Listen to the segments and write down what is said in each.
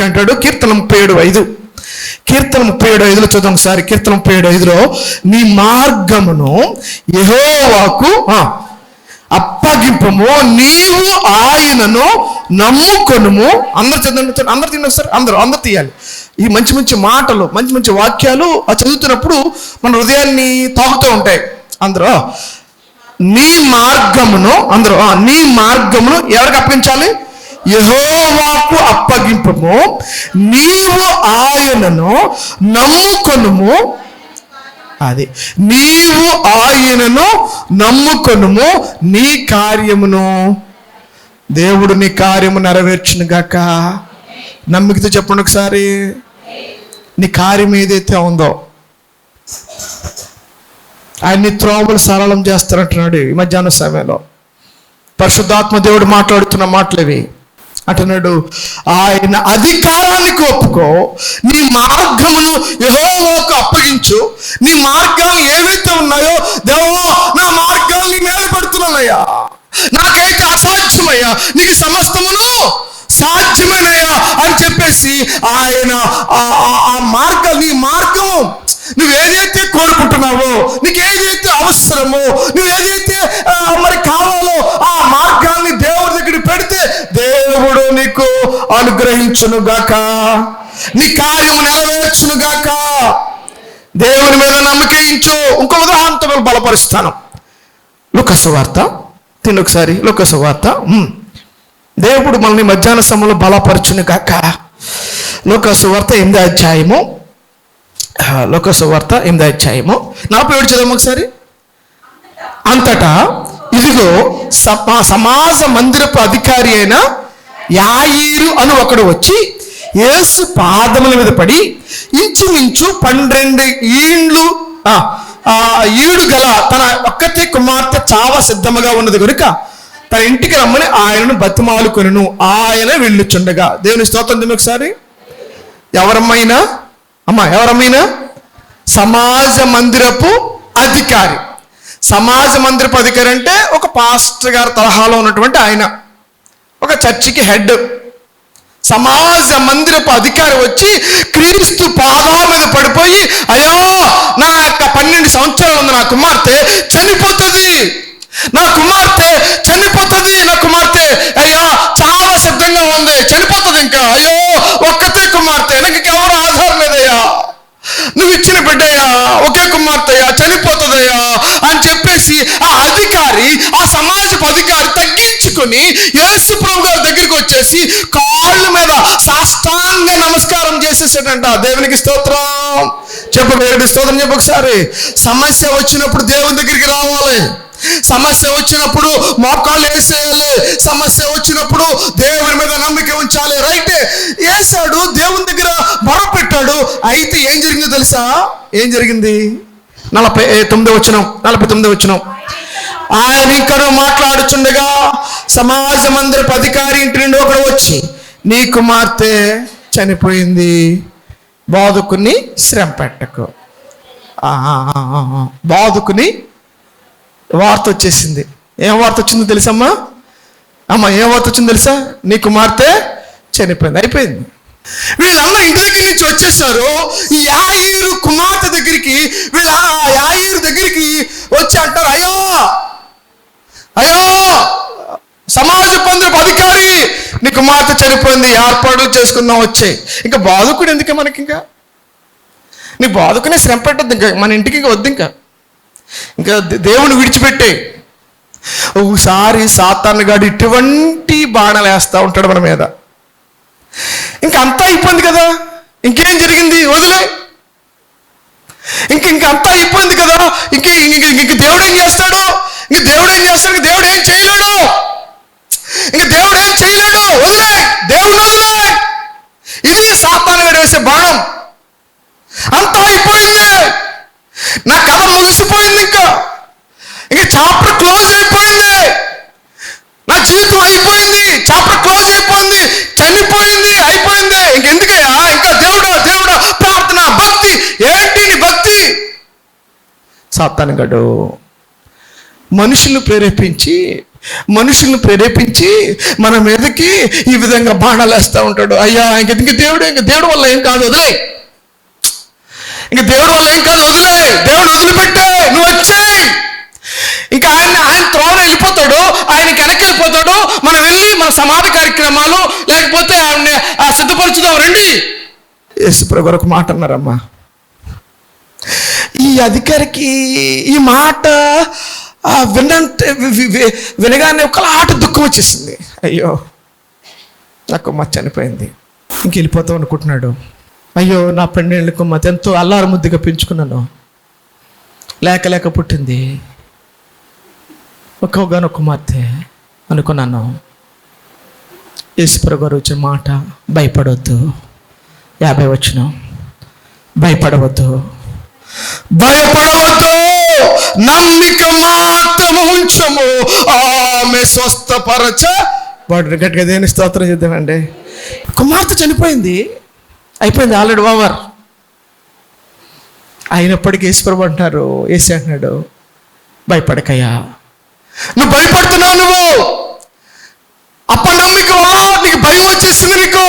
అంటాడు కీర్తన 37:5. కీర్తన 37:5 చూద్దాం ఒకసారి. కీర్తన 37:5 నీ మార్గమును యెహోవాకు అప్పగింపము, నీవు ఆయనను నమ్ముకొనుము. అందరు చదవండి, అందరు తిన్నారు సార్, అందరు తీయాలి. ఈ మంచి మంచి మాటలు, మంచి మంచి వాక్యాలు చదువుతున్నప్పుడు మన హృదయాన్ని తాకుతూ ఉంటాయి. అందరూ నీ మార్గమును, నీ మార్గమును ఎవరికి అప్పగించాలి? యెహోవాకు అప్పగింపము, నీవు ఆయనను నమ్ముకొనుము. అది నీవు ఆయనను నమ్ముకొనుము, నీ కార్యమును దేవుడు నీ కార్యము నెరవేర్చును గాక. నమ్మికతో చెప్పండి ఒకసారి. నీ కార్యం ఏదైతే ఉందో ఆయన్ని త్రోవలు సరళం చేస్తారంటున్నాడు ఈ మధ్యాహ్న సమయంలో. పరిశుద్ధాత్మ దేవుడు మాట్లాడుతున్న మాటలేవి. అంటున్నాడు, ఆయన అధికారానికి ఒప్పుకో, నీ మార్గమును యెహోవాకు అప్పగించు. నీ మార్గాలు ఏవైతే ఉన్నాయో, దేవా నా మార్గాల్ని నిలబెడుతున్నానయ్యా, నాకైతే అసాధ్యమయ్యా, నీకు సమస్తమును సాధ్యమేనయ్యా అని చెప్పేసి ఆయన ఆ మార్గం, నీ మార్గం, నువ్వేదైతే కోరుకుంటున్నావో, నీకు ఏదైతే అవసరమో, నువ్వేదైతే మరి కావాలో ఆ మార్గాన్ని దేవుడి దగ్గర పెడితే దేవుడు నీకు అనుగ్రహించును గాక, నీ కార్యము నెరవేర్చును గాక. దేవుని మీద నమ్మకించు. ఇంకో ఉదాహరణతో బలపరుస్తాను. లూకా సువార్త తిని ఒకసారి. లూకా సువార్త. దేవుడు మనల్ని మధ్యాహ్న సమయంలో బలపరచును గాక. లూకా సువార్త 8వ అధ్యాయము. లూకా సువార్త 8వ అధ్యాయము 47 చదవము ఒకసారి. అంతటా ఇదిగో సమాజ మందిరపు అధికారి అయిన యాయీరు అని ఒకడు వచ్చి యేసు పాదముల మీద పడి ఇంచుమించు 12 ఏండ్లు ఈడు గల తన ఒక్కతే కుమార్తె చావ సిద్ధముగా ఉన్నది కనుక తన ఇంటికి రమ్మని ఆయనను బతిమాలుకొనెను. ఆయన వెళ్ళుచుండగా. దేవుని స్తోత్రం. ఒకసారి. ఎవరమ్మైనా సమాజ మందిరపు అధికారి. సమాజ మందిరపు అధికారి అంటే ఒక పాస్టర్ గారి తరహాలో ఉన్నటువంటి ఆయన, ఒక చర్చికి హెడ్. సమాజ మందిరపు అధికారి వచ్చి క్రీస్తు పాదాల మీద పడిపోయి, అయ్యో నా యొక్క 12 సంవత్సరాలు ఉంది నా కుమార్తె చనిపోతుంది, నా కుమార్తె చనిపోతుంది, నా కుమార్తె అయ్యా చాలా సిద్ధంగా ఉంది, చనిపోతుంది, ఇంకా అయ్యో ఒక్కతే కుమార్తె, నాకు ఇంకెవరు ఆధారం లేదయ్యా, నువ్వు ఇచ్చిన బిడ్డయ్యా, ఒకే కుమార్తెయ్యా, చనిపోతుందయ్యా అని చెప్పేసి ఆ అధికారి, ఆ సమాజపు అధికారి తగ్గించుకుని యేసు ప్రభు గారి దగ్గరికి వచ్చేసి కాళ్ళ మీద సాష్టాంగ నమస్కారం చేసేసాడంట. దేవునికి స్తోత్రం. దేవునికి స్తోత్రం చెప్పు ఒకసారి. సమస్య వచ్చినప్పుడు దేవుని దగ్గరికి రావాలి. సమస్య వచ్చినప్పుడు మోకాళ్ళు వేసేయాలి. సమస్య వచ్చినప్పుడు దేవుని మీద నమ్మిక ఉంచాలి. రైటే వేసాడు, దేవుని దగ్గర మొరపెట్టాడు. అయితే ఏం జరిగిందో తెలుసా? ఏం జరిగింది? 49వ వచనం. ఆయన ఇంకా మాట్లాడుచుండగా సమాజ మందిరపు అధికారి ఇంటి నుండి ఒకడు వచ్చి, నీ కుమార్తె చనిపోయింది, బాదుకుని శ్రమ పెట్టకు. బాదుకుని వార్త వచ్చేసింది. ఏం వార్త వచ్చిందో తెలుసమ్మా? ఏం వార్త వచ్చిందో తెలుసా? నీ కుమార్తె చనిపోయింది. అయిపోయింది. వీళ్ళందరూ ఇంటి దగ్గర నుంచి వచ్చేసారు. ఈ యాయీరు కుమార్తె దగ్గరికి, వీళ్ళ యాయీరు దగ్గరికి వచ్చి అంటారు, అయ్యో అయ్యో సమాజ మందిరపు అధికారి, నీ కుమార్తె చనిపోయింది, ఏర్పాట్లు చేసుకుందాం వచ్చాయి. ఇంకా బాధకుడు ఎందుకే మనకి? ఇంకా నీ బాధకునే శ్రమ పెట్టద్దు, ఇంకా మన ఇంటికి ఇంకా వద్దు, ఇంకా దేవుని విడిచిపెట్టే. ఒకసారి సాతాను గాడు ఇటువంటి బాణాలు వేస్తూ ఉంటాడు మన మీద. ఇంకంతా అయిపోయింది కదా, ఇంకేం జరిగింది వదిలే, ఇంకంతా అయిపోయింది కదా, ఇంక దేవుడు ఏం చేస్తాడు? దేవుడు ఏం చేయలేడు, దేవుడు ఏం చేయలేడు, వదిలే, దేవుడు వదిలే. ఇది సాతాను గాడు వేసే బాణం. అంతా అయిపోయింది, నా కథ ముగిసిపోయింది, ఇంకా చాప్టర్ క్లోజ్ అయిపోయింది, నా జీవితం అయిపోయింది, చాప్టర్ క్లోజ్ అయిపోయింది, చనిపోయింది, అయిపోయింది, ఇంకెందుకయ్యా ఇంకా దేవుడా ప్రార్థన, భక్తి ఏంటి నీ భక్తి? సాతాను గడు మనుషులను ప్రేరేపించి మన మీదకి ఈ విధంగా బాణాలు వేస్తూ ఉంటాడు. అయ్యా ఇంక దేవుడు వల్ల ఏం కాదు, వదిలే. ఇంక దేవుడు వల్ల ఏం కాదు, వదిలే. దేవుడు వదిలిపెట్టే, నువ్వు వచ్చేయి. ఇంకా ఆయన త్రోవన వెళ్ళిపోతాడు, ఆయనకి వెనక్కి వెళ్ళిపోతాడు. మనం వెళ్ళి మన సమాధి కార్యక్రమాలు లేకపోతే ఆవిడని సిద్ధపరచుదాం రండి. యేసుప్రభు గారు ఒక మాట అన్నారమ్మా. ఈ అధికారికి ఈ మాట వినగానే ఒకలాంటి దుఃఖం వచ్చేసింది. అయ్యో నా కుమ్మ చనిపోయింది, ఇంక వెళ్ళిపోతాం అనుకుంటున్నాడు. అయ్యో నా 12 ఏళ్ళ కుమ్మతి ఎంతో అల్లారు ముద్దుగా పెంచుకున్నాను, లేక పుట్టింది, ఒక్కగానొక్క కుమార్తె అనుకున్నాను. యేసుప్రభు గారు వచ్చిన మాట, భయపడవద్దు. 50 వచనం, భయపడవద్దు, నమ్మిక మాత్రము ఉంచము, ఆమె స్వస్థపరచ. వాడు గట్టిగా దేని స్తోత్రం చేద్దామండి. కుమార్తె చనిపోయింది, అయిపోయింది, ఆల్రెడీ ఓవర్. అయినప్పటికీ యేసుప్రభు అంటున్నారు, యేసు అంటున్నాడు, భయపడకయ్యా. నువ్వు భయపడుతున్నావు, నువ్వు అపనమ్మిక వల్ల నీకు భయం వచ్చేసింది. నీకు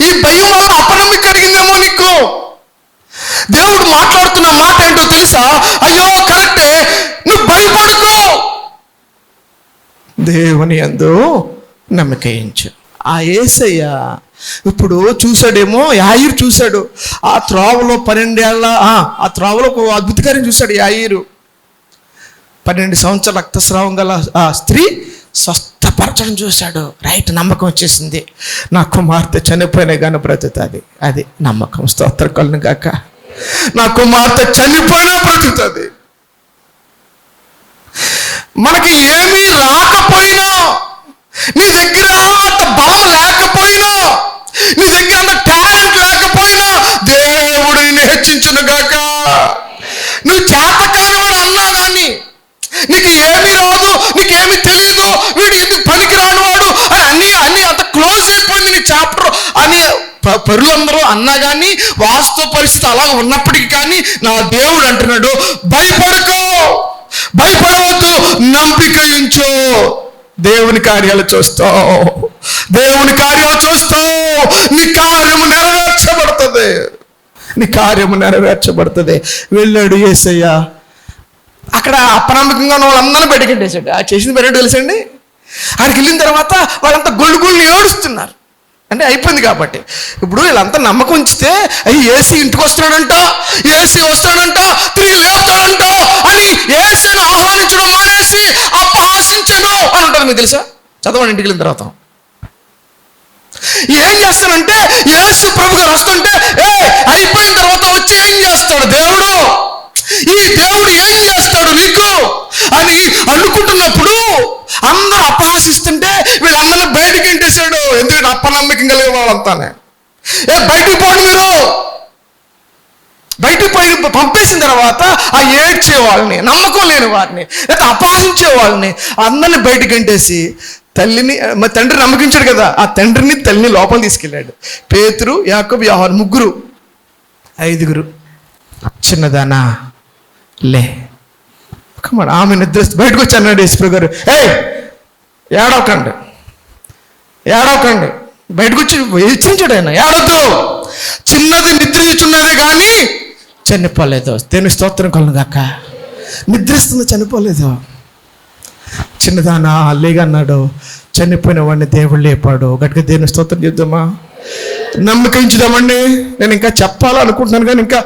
ఈ భయం వల్ల అపనమ్మిక కలిగిందేమో నీకు. దేవుడు మాట్లాడుతున్న మాట ఏంటో తెలుసా? అయ్యో కరెక్టే, నువ్వు భయపడకు, దేవుని యందు నమ్మిక ఉంచు. ఆ యేసయ్య ఇప్పుడు చూశాడేమో, యాయిరు చూశాడు. ఆ త్రోవలో 12 ఏళ్ళ ఆ త్రోవలో ఒక అద్భుతకార్యం చూశాడు యాయిరు. 12 సంవత్సరాల రక్తస్రావం గల ఆ స్త్రీ స్వస్థపరచడం చూశాడు. రైట్, నమ్మకం వచ్చేసింది. నా కుమార్తె చనిపోయినా కానీ బ్రతుకుతుంది. అది నమ్మకం. స్తోత్రం కలుగును గాక. నా కుమార్తె చనిపోయినా బ్రతుకుతుంది. మనకి ఏమీ రాకపోయినా, నీ దగ్గర అంత బలం లేకపోయినా, నీ దగ్గర అంత టాలెంట్ లేకపోయినా, దేవుడు నిన్ను హెచ్చించును గాక. నువ్వు చేతకానివాడు అన్నా కానీ, నీకు ఏమీ రాదు, నీకేమీ తెలియదు, వీడు ఎందుకు పనికి రానివాడు అని అన్ని అంత క్లోజ్ అయిపోయింది నీ చాప్టర్ అని పరులందరూ అన్నా కానీ, వాస్తవ పరిస్థితి అలా ఉన్నప్పటికీ కానీ నా దేవుడు అంటున్నాడు, భయపడకు, భయపడవద్దు, నమ్మిక ఉంచు. దేవుని కార్యాలు చూస్తావు, దేవుని కార్యాలు చూస్తావు. నీ కార్యము నెరవేర్చబడుతుంది, నీ కార్యము నెరవేర్చబడుతుంది. వెళ్ళాడు యేసయ్య. అక్కడ అపనమ్మకంగా ఉన్న వాళ్ళందరినీ బయటకెట్టేశాడు. ఆ చేసింది బయట తెలుసండి. అక్కడికి వెళ్ళిన తర్వాత వాళ్ళంతా గొళ్ళు ఏడుస్తున్నారు. అంటే అయిపోయింది కాబట్టి. ఇప్పుడు వీళ్ళంతా నమ్మకం ఉంచితే ఏసీ ఇంటికి వస్తున్నాడంట, ఏసీ వస్తాడంట, తిరిగి లేపుతాడంట అని ఏసీని ఆహ్వానించడం మానేసి అపహాసించను అని ఉంటుంది. మీకు తెలుసా? చదవండి ఇంటికి వెళ్ళిన తర్వాత. ఏం చేస్తానంటే యేసు ప్రభు గారు వస్తుంటే అయిపోయిన తర్వాత వచ్చి ఏం చేస్తాడు దేవుడు, ఈ దేవుడు ఏం చేస్తాడు నీకు అని అనుకుంటున్నప్పుడు అందరూ అపహాసిస్తుంటే వీళ్ళందరినీ బయటికి ఇంటేశాడు. ఎందుకంటే అపనమ్మకం కలిగే వాళ్ళంతానే బయటికి పోండి, మీరు బయటికి పోయి పంపేసిన తర్వాత ఆ ఏడ్చే వాళ్ళని, నమ్మకం లేని వారిని, లేదా అపహాసించే వాళ్ళని అందరిని బయటికి ఇంటేసి తల్లిని, తండ్రి నమ్మకించాడు కదా, ఆ తండ్రిని తల్లిని లోపల తీసుకెళ్ళాడు. పేతురు, యాకోబు, యోహాను, ముగ్గురు, 5 చిన్నదానా లే, ఆమె నిద్ర బయటకు వచ్చి అన్నాడు యేసుప్రభు గారు, ఏడవకండి, బయటకు వచ్చి హెచ్చరించాడు ఆయన, ఏడవద్దు, చిన్నది నిద్రించున్నదే కానీ చనిపోలేదు. దేవుని స్తోత్రం కలుగును గాక. నిద్రిస్తుంది, చనిపోలేదు. చిన్నదానా లేగా అన్నాడు. చనిపోయిన వాడిని దేవుడు లేపాడు. గట్టిగా దేవుని స్తోత్రం చేద్దామా, నమ్మకించుదామండి. నేను ఇంకా చెప్పాలనుకుంటున్నాను కానీ ఇంకా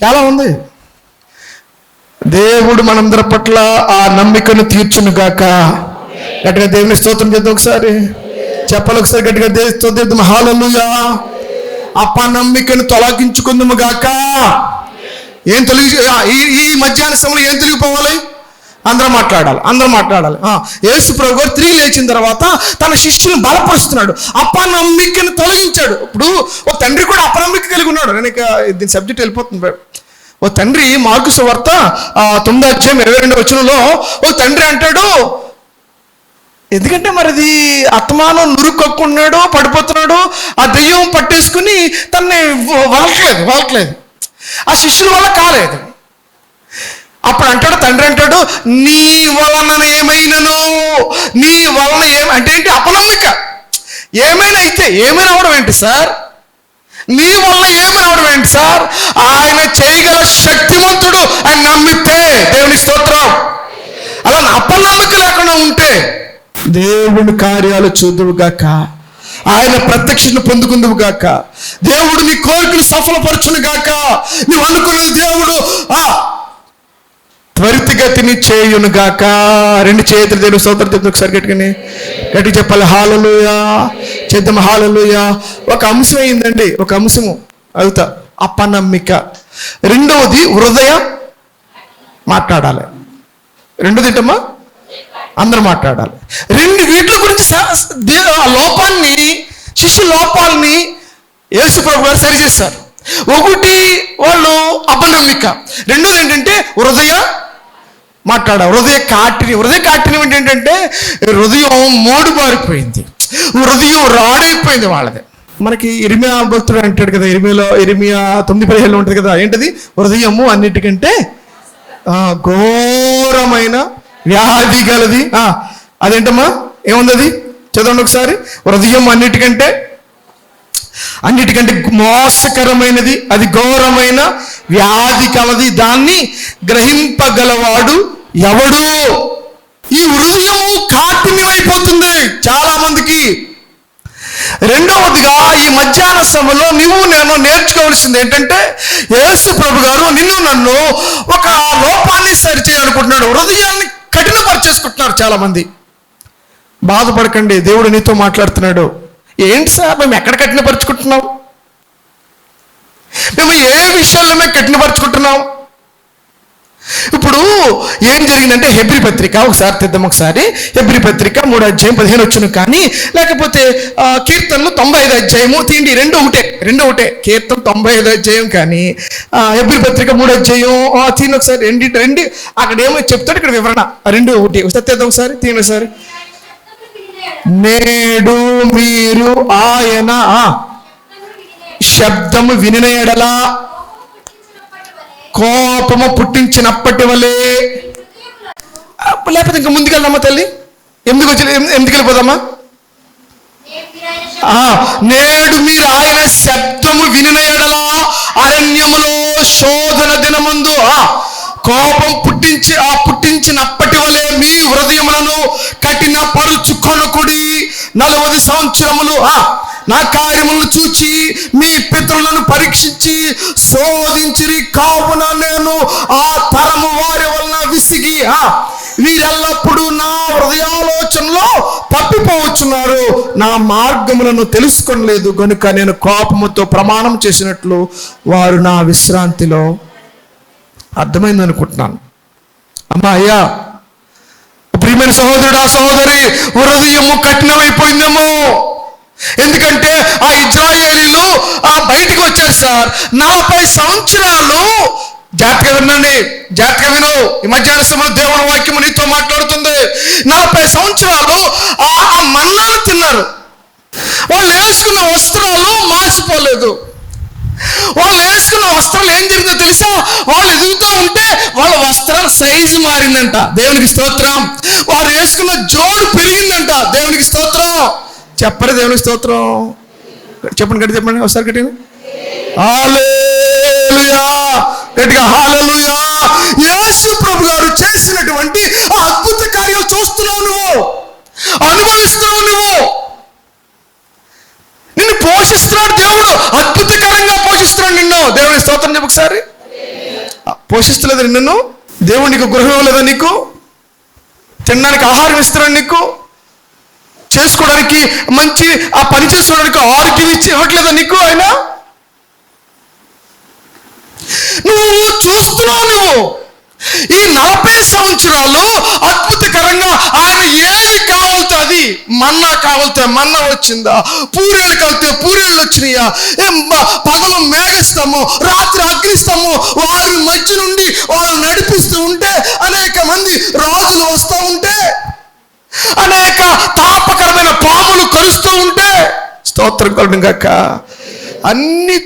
చాలా ఉంది. దేవుడు మనందరి పట్ల ఆ నమ్మికను తీర్చును గాక. గట్టిగా దేవుని స్తోత్రం చేద్దాం. ఒకసారి చెప్పాలి, ఒకసారి గట్టిగా దేవుని స్తోత్రం చేద్దాం. హల్లెలూయా. అపనమ్మికను తొలగించుకుందాము గాక. ఏం తొలగి ఈ మధ్యాహ్న సమయంలో ఏం తొలగిపోవాలి? అందరూ మాట్లాడాలి. యేసు ప్రభు గారు తిరిగి లేచిన తర్వాత తన శిష్యులను బలపరుస్తున్నాడు. అపనమ్మికను తొలగించాడు. ఇప్పుడు ఓ తండ్రి కూడా అపనమ్మిక కలిగి ఉన్నాడు. నేను ఇక దీని సబ్జెక్ట్ వెళ్ళిపోతుంది. ఓ తండ్రి, మార్కు సువార్త 9:22 ఓ తండ్రి అంటాడు, ఎందుకంటే మరిది అత్తమానం నురుకొక్కున్నాడు, పడిపోతున్నాడు, ఆ దెయ్యం పట్టేసుకుని తనని వలకలేదు, ఆ శిష్యుల వల్ల కాలేదు. అప్పుడు అంటాడు తండ్రి అంటాడు, నీ వలన ఏమైనను, నీ వలన అంటే ఏంటి? అపనమ్మిక. ఏమైనా అయితే ఏమైనా అవడం ఏంటి సార్? నీ వల్ల ఏమైనా అవడం ఏంటి సార్? ఆయన చేయగల శక్తిమంతుడు అని నమ్మితే దేవుని స్తోత్రం. అలా అపనమ్మిక లేకుండా ఉంటే దేవుని కార్యాలు చూదువుగాక, ఆయన ప్రత్యక్షను పొందుకుందువు గాక, దేవుడు నీ కోరికను సఫలపరచును గాక, నువ్వు అనుకున్నది దేవుడు త్వరితగతిని చేయును గాక. రెండు చేతులు దేవుడు స్తోత్రం చెప్తుంది. ఒకసారి గట్టి చెప్పాలి హల్లెలూయా. చేద్దాం హల్లెలూయా. ఒక అంశం అయిందండి, ఒక అంశము అవుతా అపనమ్మిక. రెండవది హృదయం మాట్లాడాలి. రెండోది ఏంటమ్మా? అందరూ మాట్లాడాలి. వీటి గురించి లోపాన్ని, శిష్యు లోపాలని యేసు ప్రభు గారు సరిచేశారు. ఒకటి వాళ్ళు అపనమ్మిక, రెండోది ఏంటంటే హృదయం మాట్లాడాలి. హృదయ కాఠిన్యం ఏంటంటే హృదయం మోడుబారిపోయింది, హృదయం రాడైపోయింది వాళ్ళది. మనకి ఇర్మియా భక్తుడు అంటాడు కదా, ఇర్మియా 9:15 ఉంటుంది కదా, ఏంటది? హృదయము అన్నిటికంటే ఘోరమైన వ్యాధి గలది. అదేంటమ్మా? ఏముంది అది? చదవండి ఒకసారి. హృదయం అన్నిటికంటే మోసకరమైనది, అది ఘోరమైన వ్యాధి కలది, దాన్ని గ్రహింపగలవాడు ఎవడు? ఈ హృదయము కాఠిన్యమైపోతుంది చాలా మందికి. రెండవదిగా ఈ మధ్యాహ్న సమయంలో నువ్వు నేను నేర్చుకోవాల్సింది ఏంటంటే, యేసు ప్రభు గారు నిన్ను నన్ను ఒక లోపాన్ని సరిచేయాలనుకుంటున్నాడు. హృదయాన్ని కఠినపరిచేసుకుంటున్నారు చాలా మంది. బాధపడకండి, దేవుడు నీతో మాట్లాడుతున్నాడు. ఏంటి సార్ మేము ఎక్కడ కఠినపరుచుకుంటున్నాం? మేము ఏ విషయాల్లో మేము కఠినపరుచుకుంటున్నాం? ఇప్పుడు ఏం జరిగిందంటే హెబ్రీ పత్రిక ఒకసారి తెద్దాం. ఒకసారి హెబ్రీ పత్రిక 3:15 వచ్చును, కానీ లేకపోతే కీర్తనలు 95 తీయండి. రెండు ఒకటే కీర్తన 95 కానీ హెబ్రీ పత్రిక 3 తీయండి ఒకసారి. రెండు అక్కడ ఏమో చెప్తాడు, ఇక్కడ వివరణ. రెండు ఒకటి ఒకసారి తెద్దాం. ఒకసారి తీయండి ఒకసారి. నేడు మీరు ఆయన శబ్దము వినిన ఎడల కోపము పుట్టించినప్పటి వలే. లేకపోతే ఇంకా ముందుకెళ్దామా తల్లి? ఎందుకు వెళ్ళిపోదామా? నేడు మీరు ఆయన శబ్దము వినిన ఎడల అరణ్యములో శోధన దినమందు కోపం పుట్టించినప్పటి వలె మీ హృదయములను కఠిన పరుచుకొనకుడి. 40 సంవత్సరములు నా కార్యములను చూచి మీ పితరులను పరీక్షించి శోధించిరి, కావున నేను ఆ తరము వారి వలన విసిగి వీరెల్లప్పుడూ నా హృదయాలోచనలో తప్పిపోవచ్చున్నారు, నా మార్గములను తెలుసుకొనలేదు గనుక నేను కోపముతో ప్రమాణం చేసినట్లు వారు నా విశ్రాంతిలో. అర్థమైంది అనుకుంటున్నాను. అమ్మా అయ్యా, ప్రియమైన సహోదరుడు, ఆ సహోదరి హృదయము కఠినమైపోయిందేమో. ఎందుకంటే ఆ ఇజ్రాయేలీలు బయటికి వచ్చారు సార్. 40 సంవత్సరాలు జాగ్రత్తగా వినండి, జాగ్రత్తగా విను. ఈ మధ్యాహ్న సమయంలో దేవుని వాక్యము నీతో మాట్లాడుతుంది. 40 సంవత్సరాలు ఆ మన్నాను తిన్నారు. వాళ్ళు వేసుకున్న వస్త్రాలు మార్చిపోలేదు. వాళ్ళు వేసుకున్న వస్త్రాలు ఏం జరిగిందో తెలుసా? వాళ్ళు ఎదుగుతూ ఉంటే వాళ్ళ వస్త్రాల సైజు మారిందంట. దేవునికి స్తోత్రం. వారు వేసుకున్న జోడు పెరిగిందంట. దేవునికి స్తోత్రం. చెప్పరు దేవునికి స్తోత్రం. చెప్పండి ఒకసారి గట్టిగా హల్లెలూయా, గట్టిగా హల్లెలూయా. యేసు ప్రభు గారు చేసినటువంటి ఆ అద్భుత కార్యాలు చూస్తున్నావు, నువ్వు అనుభవిస్తున్నావు, నిన్ను పోషిస్తున్నాడు దేవుడు. అద్భుతకరంగా పోషిస్తున్నాడు నిన్ను. దేవుని స్తోత్రం చెప్పు ఒకసారి. పోషిస్తలేదా నిన్ను దేవుడు? నీకు గృహం ఇవ్వలేదా? నీకు తినడానికి ఆహారం ఇస్తున్నాడు, నీకు చేసుకోవడానికి మంచి ఆ పని చేసుకోవడానికి ఆరోగ్యం ఇవ్వట్లేదా నీకు ఆయన? నువ్వు చూస్తున్నావు. నువ్వు ఈ 40 సంవత్సరాలు అద్భుతకరంగా ఆయన ఏమి కావాలితే అది, మన్నా కావాలితే మన్నా వచ్చిందా, పూరేళ్ళు కావాలితే పూరేళ్ళు వచ్చినాయా, పగలు మేఘస్తము రాత్రి అగ్నిస్తము వారి మధ్య నుండి వాళ్ళు నడిపిస్తూ ఉంటే, అనేక మంది రాజులు వస్తూ ఉంటే, అనేక తాపకరమైన పాములు కలుస్తూ ఉంటే, స్తోత్రం కలుగును గాక. అన్ని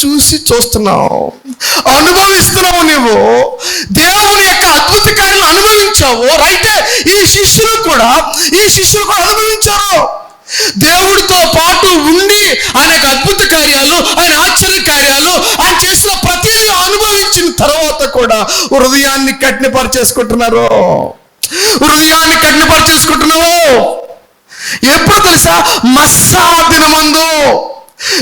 చూస్తున్నావు, అనుభవిస్తున్నావు. నువ్వు దేవుని యొక్క అద్భుత కార్యాలను అనుభవించావు. రైటే, ఈ శిష్యులు కూడా అనుభవించారు. దేవుడితో పాటు ఉండి ఆయన అద్భుత కార్యాలు, ఆయన ఆశ్చర్య కార్యాలు, ఆయన చేసిన ప్రతిదీ అనుభవించిన తర్వాత కూడా హృదయాన్ని కఠినపరిచేసుకుంటున్నారు. ఎప్పుడు తెలుసా? మస్సా దినమందు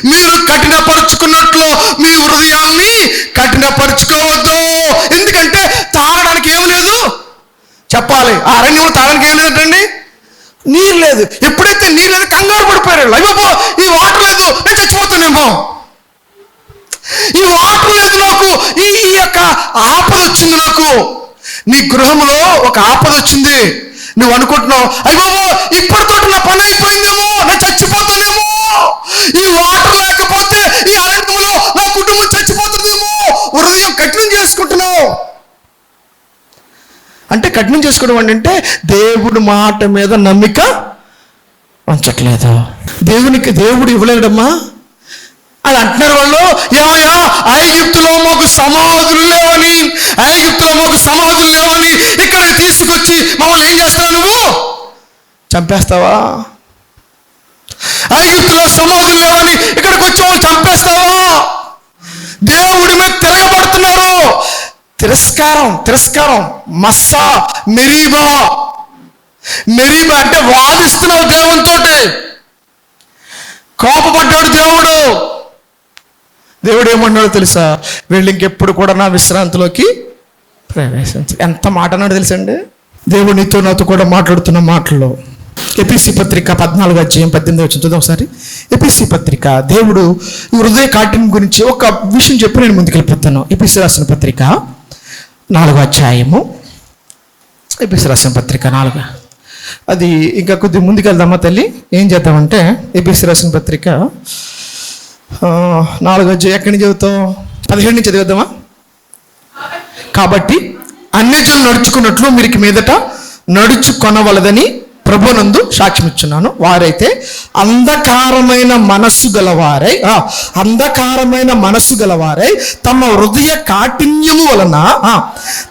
మీరు కఠినపరుచుకున్నట్లు మీ హృదయాన్ని కఠినపరుచుకోవద్దు. ఎందుకంటే తాగడానికి ఏమి లేదు, చెప్పాలి. ఆ అరణ్యంలో తాగడానికి ఏమి లేదంటండి, నీరు లేదు. ఎప్పుడైతే నీరు లేదు కంగారు పడిపోయారు. అయ్యో ఈ వాటర్ లేదు, నేను చచ్చిపోతానేమో, ఈ వాటర్ లేదు, నాకు ఈ యొక్క ఆపద వచ్చింది, నాకు నీ గృహంలో ఒక ఆపద వచ్చింది. నువ్వు అనుకుంటున్నావు, అయ్యో ఇప్పటితో నా పని అయిపోయిందేమో, నేను చచ్చిపోతానేమో, ఈ వాటర్ లేకపోతే ఈ అరణ్యంలో నా కుటుంబం చచ్చిపోతుందేమో, హృదయం కఠినం చేసుకుంటున్నావు. అంటే కఠినం చేసుకోవడం అంటే దేవుడి మాట మీద నమ్మిక ఉంచట్లేదు. దేవుడు ఇవ్వలేడమ్మా అని అంటున్నారు వాళ్ళు. ఏమయ్యా, ఐగుప్తులో మాకు సమాధులు లేవని ఇక్కడికి తీసుకొచ్చి మమ్మల్ని ఏం చేస్తావు? నువ్వు చంపేస్తావా? ఐగుప్తులో సమాధులు లేవని ఇక్కడికి వచ్చి వాళ్ళు చంపేస్తావా? దేవుడి మీద తిరగబడుతున్నారు. తిరస్కారం. మస్సా మెరీబా అంటే వాదిస్తున్నావు దేవునితో. కోపపడ్డాడు దేవుడు ఏమన్నాడో తెలుసా? వీళ్ళు ఇంకెప్పుడు కూడా నా విశ్రాంతిలోకి ప్రవేశించు. ఎంత మాట అన్నాడు తెలుసండి దేవుడు నీతో నాతో కూడా మాట్లాడుతున్న మాటల్లో. ఎపిసి పత్రిక 14:18 చూద్దాం ఒకసారి. ఎపిసి పత్రిక, దేవుడు హృదయ కాఠిన్యం గురించి ఒక విషయం చెప్పి నేను ముందుకెళ్ళిపోతాను. ఎపిసి రాసిన పత్రిక 4వ అధ్యాయము, ఎపిసి రాసిన పత్రిక 4. అది ఇంకా కొద్దిగా ముందుకెళ్దామా తల్లి? ఏం చేద్దామంటే ఎపిసి రాసిన పత్రిక 4వ అధ్యాయం ఎక్కడి నుంచి చదువుతాం? 17 నుంచి చదివేద్దామా? కాబట్టి అన్యజనులు నడుచుకున్నట్లు మీరు మీదట నడుచుకొనవలదని ప్రభునందు సాక్ష్యం ఇచ్చున్నాను. వారైతే అంధకారమైన మనస్సు గలవారై తమ హృదయ కాఠిన్యము వలన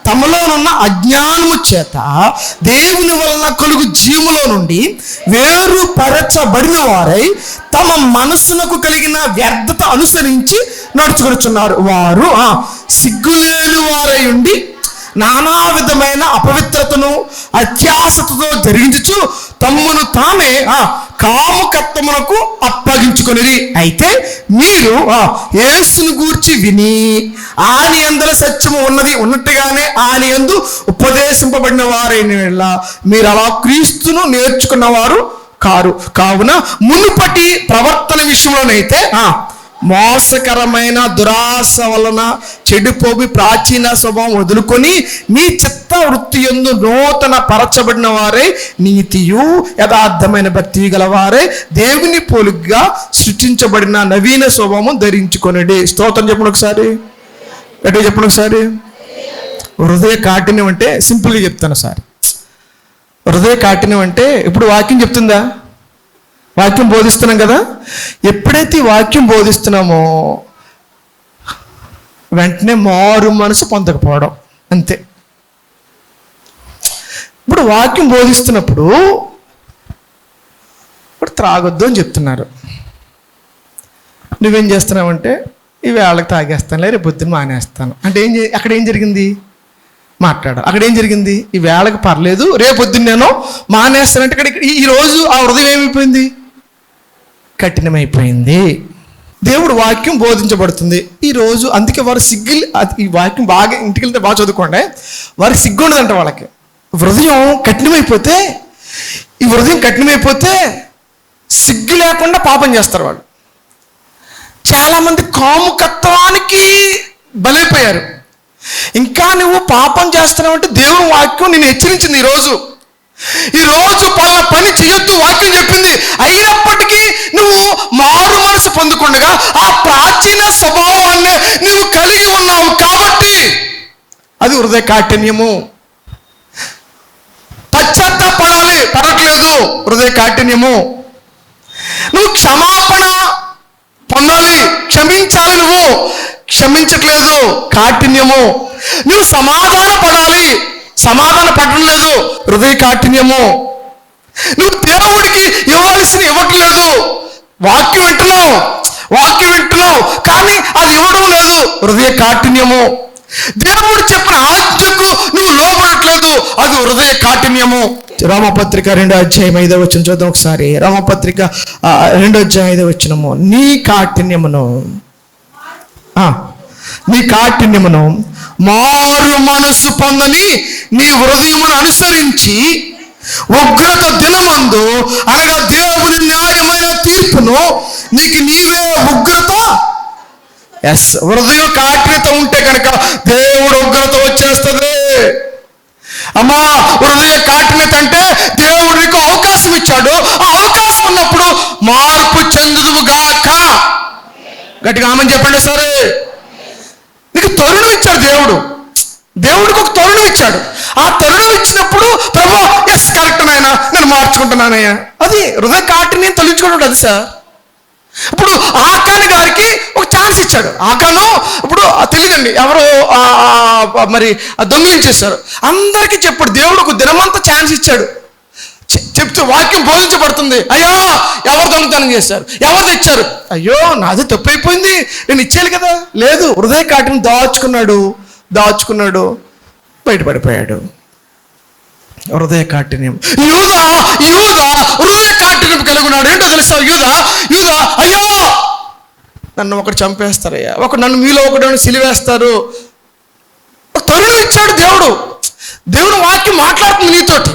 తమలోనున్న అజ్ఞానము చేత దేవుని వలన కలుగు జీవులో నుండి వేరుపరచబడిన వారై తమ మనస్సునకు కలిగిన వ్యర్థత అనుసరించి నడుచుకొనుచున్నారు. వారు సిగ్గులేని వారై ఉండి నానా విధమైన అపవిత్రతను అత్యాసతతో జరిగించుచు తమ్మును తామే కాముకత్వమునకు అప్పగించుకొనిరి. అయితే మీరు యేసును గూర్చి విని ఆయన యందు సత్యము ఉన్నట్టుగానే ఆయన యందు ఉపదేశింపబడిన వారైన మీరు అలా క్రీస్తును నేర్చుకున్నవారు కావున మునుపటి ప్రవర్తన విషయంలోనైతే మోసకరమైన దురాశ వలన చెడిపోయి ప్రాచీన స్వభావం వదులుకొని మీ చిత్త వృత్తి యందు నూతన పరచబడిన వారే నీతియు యథార్థమైన భక్తి గలవారే దేవుని పోలికగా సృష్టించబడిన నవీన స్వభావం ధరించుకొనండి. స్తోత్రం చెప్పండి ఒకసారి, గట్టిగా చెప్పండి ఒకసారి. హృదయ కాఠిన్యం అంటే సింపుల్గా చెప్తాను సార్. హృదయ కాఠిన్యం అంటే ఇప్పుడు వాక్యం చెప్తుందా? వాక్యం బోధిస్తున్నాం కదా. ఎప్పుడైతే ఈ వాక్యం బోధిస్తున్నామో వెంటనే మారు మనసు పొందకపోవడం అంతే. ఇప్పుడు వాక్యం బోధిస్తున్నప్పుడు ఇప్పుడు త్రాగొద్దు అని చెప్తున్నారు. నువ్వేం చేస్తున్నావంటే ఈ వేళకి తాగేస్తానులే, రేపు పొద్దున్న మానేస్తాను అంటే అక్కడ ఏం జరిగింది? మాట్లాడు. అక్కడ ఏం జరిగింది? ఈ వేళకి పర్లేదు, రేపు పొద్దున్న నేను మానేస్తానంటే ఇక్కడ ఈరోజు ఆ హృదయం ఏమైపోయింది? కఠినమైపోయింది. దేవుడు వాక్యం బోధించబడుతుంది ఈరోజు. అందుకే వారు ఈ వాక్యం బాగా ఇంటికి వెళ్తే బాగా చదువుకోండి. వారికి సిగ్గు ఉండదంట. వాళ్ళకి హృదయం కఠినమైపోతే సిగ్గు లేకుండా పాపం చేస్తారు వాళ్ళు. చాలామంది కాముకత్వానికి బలైపోయారు. ఇంకా నువ్వు పాపం చేస్తున్నావు అంటే దేవుని వాక్యం నేను హెచ్చరించింది. ఈరోజు పని చేయొద్దు వాక్యం చెప్పింది. అయినప్పటికీ నువ్వు మారు మనసు పొందకుండా ఆ ప్రాచీన స్వభావాన్ని నువ్వు కలిగి ఉన్నావు కాబట్టి అది హృదయ కాఠిన్యము. పడట్లేదు, హృదయ కాఠిన్యము. నువ్వు క్షమాపణ పొందాలి, క్షమించట్లేదు, కాఠిన్యము. నువ్వు సమాధాన పడాలి, సమాధాన పడడం లేదు, హృదయ కాఠిన్యము. నువ్వు దేవుడికి ఇవ్వాల్సిన ఇవ్వట్లేదు. వాక్యం వింటున్నావు కానీ అది ఇవ్వడం లేదు, హృదయ కాఠిన్యము. దేవుడు చెప్పిన ఆజ్ఞకు నువ్వు లోబడట్లేదు, అది హృదయ కాఠిన్యము. రామపత్రిక 2వ అధ్యాయం 5వ వచనం చూద్దాం ఒకసారి. రామపత్రిక 2వ అధ్యాయం 5వ వచనము. నీ కాఠిన్యమును మారు మనసు పొందని నీ హృదయమును అనుసరించి ఉగ్రత దినమందు, అనగా దేవుని న్యాయమైన తీర్పును నీకు నీవే ఉగ్రత. హృదయ కాఠిన్యత ఉంటే కనుక దేవుడు ఉగ్రత వచ్చేస్తుంది. అమ్మా, హృదయ కాఠిన్యత అంటే దేవుడు నీకు అవకాశం ఇచ్చాడు. ఆ అవకాశం ఉన్నప్పుడు మార్పు చెందుదువుగాక. గట్టిగా ఆమని చెప్పండి. సరే, నీకు తరుణం ఇచ్చాడు దేవుడికి ఒక తరుణం ఇచ్చాడు. ఆ తరుణం ఇచ్చినప్పుడు ప్రభు ఎస్ కరెక్ట్ నాయనా, నేను మార్చుకుంటున్నానయ్యా, అది హృదయ కాఠిన్యం తొలగించుకుంటాడు. అది సార్, ఇప్పుడు ఆకాను గారికి ఒక ఛాన్స్ ఇచ్చాడు. ఆకాను ఇప్పుడు తెలియదండి ఎవరు మరి దొంగిలించేశారు. అందరికీ చెప్పాడు దేవుడు, ఒక దినమంతా ఛాన్స్ ఇచ్చాడు. చెప్తూ వాక్యం బోధించబడుతుంది. అయ్యో ఎవరు దొంగతనం చేశారు, ఎవరు తెచ్చారు, అయ్యో నాది తప్పు అయిపోయింది, నేను ఇచ్చేయాలి కదా. లేదు, హృదయ కాఠిన్యం దాచుకున్నాడు, బయటపడిపోయాడు. హృదయ కాఠిన్యం. యూదా హృదయ కాఠిన్యం కలిగి ఉన్నాడు. ఏంటో తెలుసా? యూదా అయ్యో నన్ను ఒకటి చంపేస్తారయ్యా, నన్ను మీలో ఒకటి సిలివేస్తారు. ఒక తరుణం ఇచ్చాడు దేవుడు. దేవుని వాక్యం మాట్లాడుతుంది నీతోటి,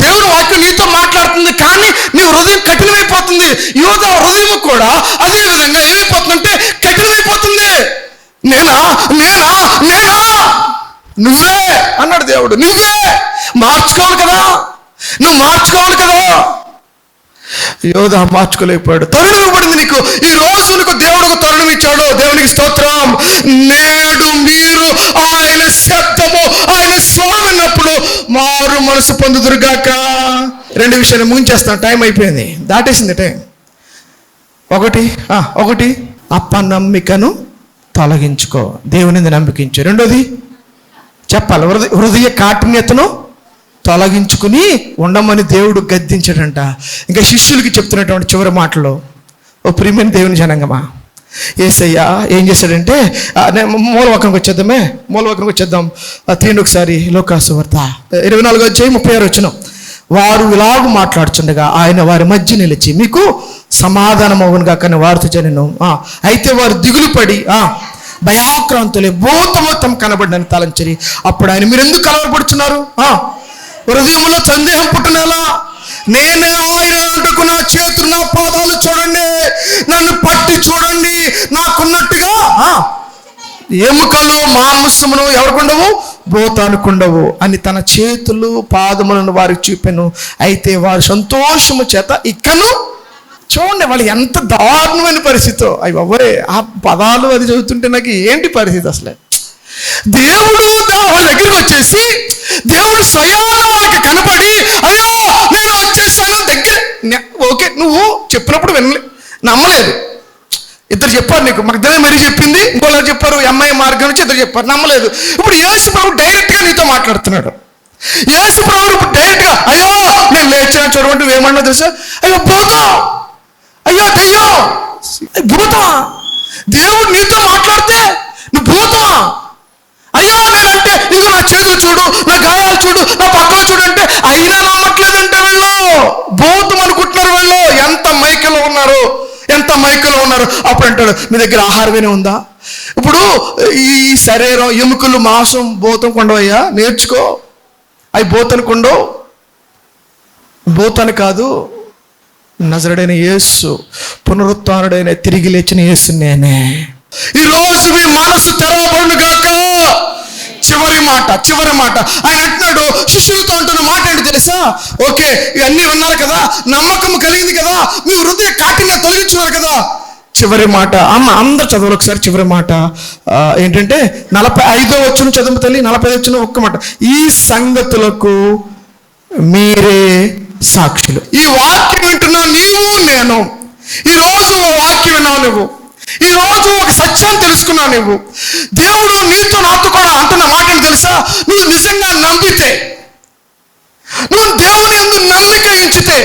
దేవుని వాక్యం నీతో మాట్లాడుతుంది, కానీ నీ హృదయం కఠినమైపోతుంది. యూదా హృదయం కూడా అదే విధంగా ఏమైపోతుందంటే కఠినమైపోతుంది. నేనా నువ్వే అన్నాడు దేవుడు. నువ్వే మార్చుకోవాలి కదా, నువ్వు మార్చుకోవాలి కదా. యోధా మార్చుకోలేకపోయాడు. తరుణం ఇవ్వబడింది నీకు. ఈ రోజు నీకు దేవుడు ఒక తరుణం ఇచ్చాడు. దేవునికి స్తోత్రం. నేడు మీరు ఆయన శబ్దము, ఆయన స్వరం విన్నప్పుడు మారు మనసు పొందుదురుగాక. 2 విషయాలు ముగించేస్తాను, టైం అయిపోయింది, దాటేసింది టైం. ఒకటి అపనమ్మికను తొలగించుకో, దేవుని నమ్మికించు. 2వది చెప్పాలి, హృదయ కాఠిన్యతను తొలగించుకుని ఉండమని దేవుడు గద్దించాడంట. ఇంకా శిష్యులకి చెప్తున్నటువంటి చివరి మాటలో, ఓ ప్రియమైన దేవుని జనాంగమా, యేసయ్య ఏం చేశాడంటే, మూలవాక్యానికి వచ్చేద్దాం. తీయండి ఒకసారి లోకాసు వార్త 24వ అధ్యాయం 36వ వచనం. వారు ఇలాగ మాట్లాడుచుండగా ఆయన వారి మధ్య నిలిచి, మీకు సమాధానం అవునుగా కానీ వారితో జనను. అయితే వారు దిగులు పడి భయాక్రాంతులే భూతమోతం కనబడినని తలంచరి. అప్పుడు ఆయన, మీరు ఎందుకు కలవరపడుతున్నారు? హృదయంలో సందేహం పుట్టినలా, నేనే ఆయన అంటకు నా చేతులు నా పాదాలు చూడండి, నన్ను పట్టి చూడండి, నాకున్నట్టుగా ఎముకలు మాంసమును ఎవరికుండవు, భూతానికుండవు అని తన చేతులు పాదములను వారికి చూపెను. అయితే వారి సంతోషము చేత ఇక్కను చూడండి, వాళ్ళు ఎంత దారుణమైన పరిస్థితో. అవి అవ్వరే ఆ పదాలు అది చదువుతుంటే నాకు ఏంటి పరిస్థితి అసలే. దేవుడు వాళ్ళ దగ్గరికి వచ్చేసి, దేవుడు స్వయాన వాళ్ళకి కనపడి, అయ్యో నేను వచ్చేసాను దగ్గర. ఓకే, నువ్వు చెప్పినప్పుడు నమ్మలేదు. 2 చెప్పారు నీకు, మగ్దలేనే మరి చెప్పింది, ఇంకోలా చెప్పారు, అమ్మాయి మార్గం నుంచి 2 చెప్పారు, నమ్మలేదు. ఇప్పుడు యేసు ప్రభు డైరెక్ట్గా నీతో మాట్లాడుతున్నాడు. యేసు ప్రభు డైరెక్ట్గా, అయ్యో నేను లేచాను చూడమంటే నువ్వేమన్నా తెలుసా? అయ్యో భూతం, అయ్యో దయ్యం, భూతమా? దేవుడు నీతో మాట్లాడితే నువ్వు భూతమా? అయ్యో నేనంటే ఇదిగో నా చేతులు చూడు, నా గాయాలు చూడు, నా పక్కన చూడు అంటే అయినా నమ్మట్లేదంటే వీళ్ళు భూతం అనుకుంటున్నారు. వీళ్ళు ఎంత మైకలో ఉన్నారు. అప్పుడు అంటాడు, మీ దగ్గర ఆహారమేనే ఉందా? ఇప్పుడు ఈ శరీరం, ఎముకలు, మాంసం భూతం కొండవయ్యా, నేర్చుకో. అవి భూతానికుండవు, భూతాన్ని కాదు, నజరుడైన యేసు, పునరుత్థానుడైన తిరిగి లేచిన యేసు నేనే. ఈరోజు మీ మనసు తెరవబడునుగాక. చివరి మాట ఆయన అంటున్నాడు, శిష్యులతో అంటున్న మాట ఏంటి తెలుసా? ఓకే, ఇవన్నీ విన్నారు కదా, నమ్మకం కలిగింది కదా, మీ హృదయ కాఠిన్యం తొలగించున్నారు కదా. చివరి మాట అందరు చదవాలి ఒకసారి. చివరి మాట ఏంటంటే 45వ వచనం చదువు తల్లి. 45వ వచనం ఒక్క మాట, ఈ సంగతులకు మీరే సాక్షులు. ఈ వాక్యం వింటున్నా నీవు నేను. ఈరోజు వాక్యం విన్నావు నువ్వు, ఈరోజు ఒక సత్యాన్ని తెలుసుకున్నావు. నువ్వు దేవుడు నీతో నాతో కూడా అంటున్న మాటలు తెలుసా? నువ్వు నిజంగా నమ్మితే, నువ్వు దేవుని యందు నమ్మిక ఉంచితే,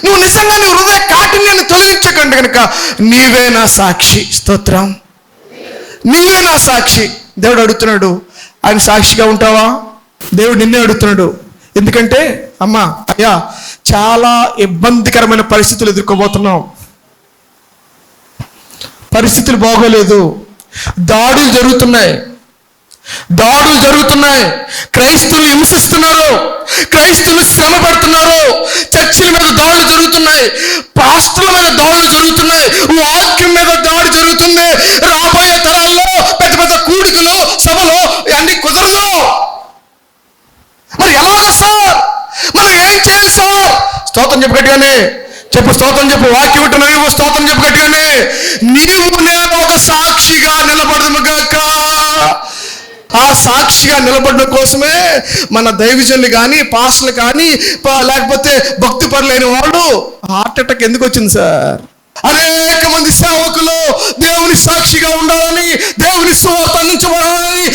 నువ్వు నిజంగా నీ హృదయ కాఠిన్యాన్ని తొలగించకండి కనుక నీవే నా సాక్షి. స్తోత్రం. నీవే నా సాక్షి. దేవుడు అడుగుతున్నాడు, ఆయన సాక్షిగా ఉంటావా? దేవుడు నిన్నే అడుగుతున్నాడు. ఎందుకంటే అమ్మా, అయ్యా, చాలా ఇబ్బందికరమైన పరిస్థితులు ఎదుర్కోబోతున్నాం. పరిస్థితులు బాగోలేదు. దాడులు జరుగుతున్నాయి. క్రైస్తవులు హింసిస్తున్నారు, క్రైస్తవులు శ్రమ పడుతున్నారు, చర్చిల మీద దాడులు జరుగుతున్నాయి, పాస్టర్ల మీద దాడులు జరుగుతున్నాయి, వాక్యం మీద దాడి జరుగుతుంది. రాబోయే తరాల్లో పెద్ద పెద్ద కూడికలు, సభలు అన్ని కుదరదు. మరి ఎలాగ సార్? మనం ఏం చేయాలి సార్? స్తోత్రం చెప్పు గట్టిగానే చెప్పు. స్తోత్రం చెప్పు. వాక్యం వింటున్నా నువ్వు స్తోత్రం చెప్పు గట్టిగానే. నీవు నేను ఒక సాక్షిగా నిలబడము గాక. ఆ సాక్షిగా నిలబడడం కోసమే మన దైవజనులు కానీ, పాస్టర్లు కానీ, లేకపోతే భక్తి పరులైన వాళ్ళు హార్ట్ అటాక్ ఎందుకు వచ్చింది సార్? అనేక మంది సేవకులు దేవుని సాక్షిగా ఉండాలని, దేవుని సువార్త అందించబడాలని,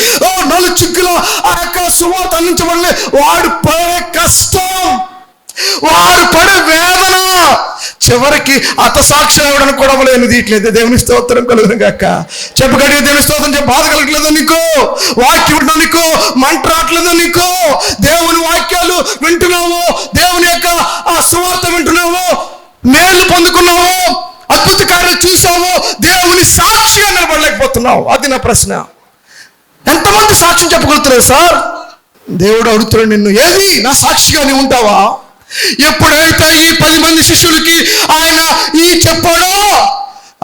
నలుచుక్కులో ఆ యొక్క సువార్త అందించబడాలని వాడు పడే కష్టం, వాడు పడే వేదన, చివరికి అతసాక్షి అవడానికి కూడా లేని తీయట్లేదు. దేవుని స్తోత్రం కలుగును గాక. చెప్పగలిగే దేవుని స్తోత్రం చెప్పి బాధ కలగట్లేదో నీకు? వాక్యం వింటున్నా నీకు మంట రావట్లేదో నీకు? దేవుని వాక్యాలు వింటున్నావు, దేవుని యొక్క ఆ సువార్త వింటున్నావు, మేలు పొందుకున్నావు, అద్భుత కార్యాలు చూసావు, దేవుని సాక్షిగా నిలబడలేకపోతున్నావు. అది నా ప్రశ్న. ఎంతమంది సాక్ష్యం చెప్పగలుగుతున్నారు సార్? దేవుడు అడుగుతున్నాడు నిన్ను, ఏది నా సాక్షిగా నీవు ఉంటావా? ఎప్పుడైతే ఈ 10 మంది శిష్యులకి ఆయన ఈ చెప్పాడో,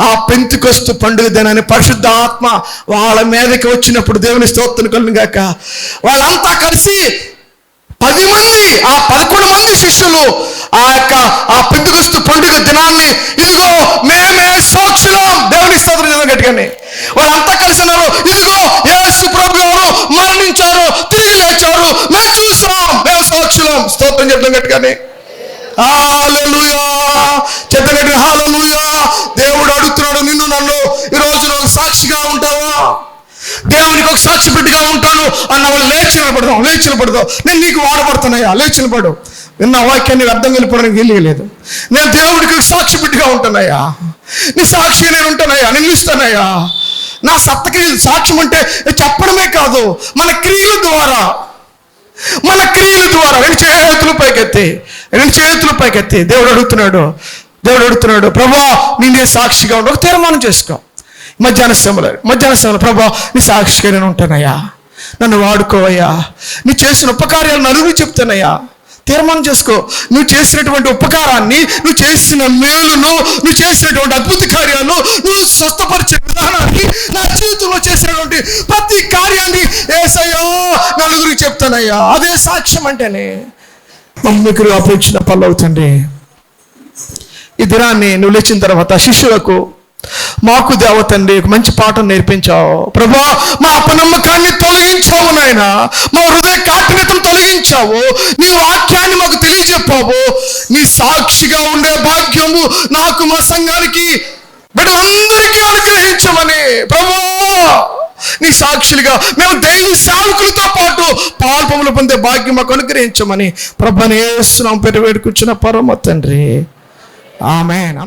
ఆ పెంతెకొస్తు పండుగ దినాన్ని పరిశుద్ధ ఆత్మ వాళ్ళ మీదకి వచ్చినప్పుడు దేవుని స్తోత్రం కలుగును గాక, వాళ్ళంతా కలిసి 10 మంది, ఆ 11 మంది శిష్యులు ఆ పెంతెకొస్తు పండుగ దినాన్ని, ఇదిగో మేమే సాక్షులం. దేవుని స్తోత్రం గట్టిగానే. వాళ్ళంతా కలిసి అన్నారు, ఇదిగో యేసు ప్రభు గారు మరణించారు, తిరిగి లేచారు, మేము చూసాం, మేము సాక్షులం. స్తోత్రం చెప్తాం గట్టిగానే. హల్లెలూయా చెప్తాం గట్టిగా. హల్లెలూయా. దేవుడు అడుగుతున్నాడు నిన్ను నన్ను, ఈరోజు నువ్వు సాక్షిగా ఉంటావా? దేవునికి ఒక సాక్షి బిడ్డగా ఉంటాను అన్న వాళ్ళు లేచి నిలబడదాం. నేను నీకు వాడబడుతున్నాయా? లేచి నిలబడు. నిన్న వాక్యాన్ని అర్థం వెళ్ళిపోవడానికి వీలు. నేను దేవుడికి సాక్షి బిడ్డగా ఉంటానయ్యా, నీ సాక్షి నేను ఉంటానయ్యా, నేను ఇస్తానయ్యా. నా సత్తకి సాక్ష్యం అంటే చెప్పడమే కాదు, మన క్రియల ద్వారా రెండు చేతులు పైకెత్తి దేవుడు అడుగుతున్నాడు, ప్రభా నేనే సాక్షిగా ఉండు. ఒక తీర్మానం చేసుకో. మధ్యాహ్న సమయంలో ప్రభా నీ సాక్షిగా నేను ఉంటానయ్యా, నన్ను వాడుకోవయ్యా, నీ చేసిన ఉపకార్యాలు నలుగురు చెప్తానయ్యా. తీర్మానం చేసుకో. నువ్వు చేసినటువంటి ఉపకారాన్ని, నువ్వు చేసిన మేలును, నువ్వు చేసినటువంటి అద్భుత కార్యాలు, నువ్వు స్వస్థపరిచే విధానాన్ని, నా జీవితంలో చేసినటువంటి ప్రతి కార్యాన్ని యేసయ్యా నలుగురికి చెప్తానయ్యా. అదే సాక్ష్యం అంటేనే. మమ్మీకి అప్పగించిన పనులు అవుతండి. ఈ దినాన్ని నువ్వు లేచిన తర్వాత శిష్యులకు, మాకు దేవతండి మంచి పాఠం నేర్పించావు ప్రభా, మా అపనమ్మకాన్ని తొలగించావు నాయన, మా హృదయ కాఠిన్యతను తొలగించావు, నీ వాక్యాన్ని మాకు తెలియజెప్పావు. నీ సాక్షిగా ఉండే భాగ్యము నాకు, మా సంఘానికి, బిడ్డలందరికీ అనుగ్రహించమని ప్రభా, నీ సాక్షులుగా మేము దైవ సేవకులతో పాటు పాల్పములు పొందే భాగ్యం మాకు అనుగ్రహించమని ప్రభువుని యేసు నామమున వేడుకుంటున్న పరమ తండ్రి. ఆమేన్.